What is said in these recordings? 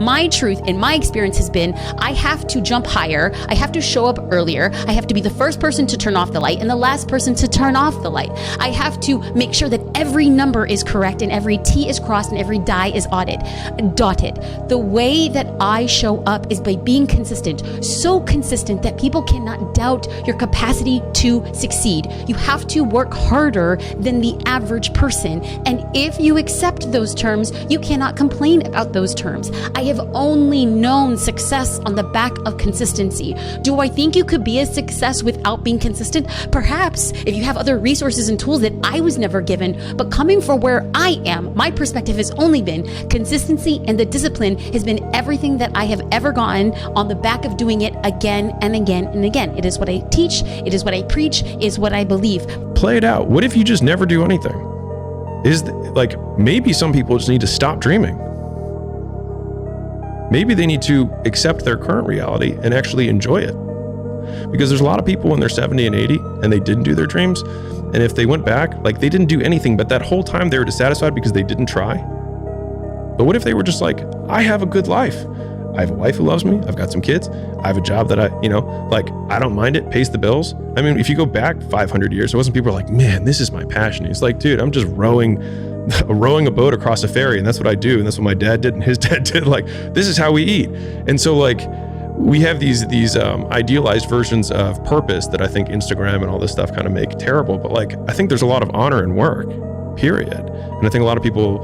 My truth and my experience has been I have to jump higher. I have to show up earlier. I have to be the first person to turn off the light and the last person to turn off the light. I have to make sure that every number is correct and every T is crossed and every die is dotted. The way that I show up is by being consistent, so consistent that people cannot doubt your capacity to succeed. You have to work harder than the average person. And if you accept those terms, you cannot complain about those terms. I have only known success on the back of consistency. Do I think you could be a success without being consistent? Perhaps, if you have other resources and tools that I was never given. But coming from where I am, my perspective has only been consistency, and the discipline has been everything that I have ever gotten on the back of doing it again and again and again. It is what I teach, it is what I preach, it is what I believe. Play it out. What if you just never do anything? Maybe some people just need to stop dreaming. Maybe they need to accept their current reality and actually enjoy it. Because there's a lot of people when they're 70 and 80 and they didn't do their dreams. And if they went back, they didn't do anything, but that whole time they were dissatisfied because they didn't try. But what if they were just like, I have a good life. I have a wife who loves me. I've got some kids. I have a job that I don't mind it, pays the bills. I mean, if you go back 500 years, there wasn't people like, man, this is my passion. He's like, dude, I'm just rowing a boat across a ferry, and that's what I do, and that's what my dad did and his dad did. This is how we eat. And so we have these idealized versions of purpose that I think Instagram and all this stuff kind of make terrible. But I think there's a lot of honor in work, period. And I think a lot of people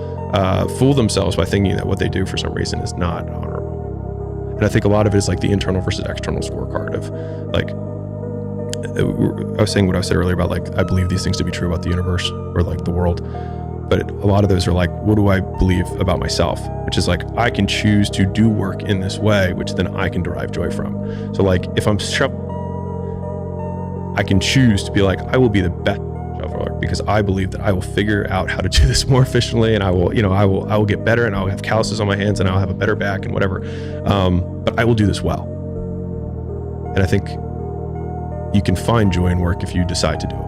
fool themselves by thinking that what they do for some reason is not honorable. And I think a lot of it is the internal versus external scorecard of I was saying what I said earlier about I believe these things to be true about the universe or the world. But a lot of those are what do I believe about myself? Which is I can choose to do work in this way, which then I can derive joy from. So if I'm I can choose to be I will be the best shoveler because I believe that I will figure out how to do this more efficiently, and I will get better, and I'll have calluses on my hands, and I'll have a better back and whatever. But I will do this well. And I think you can find joy in work if you decide to do it.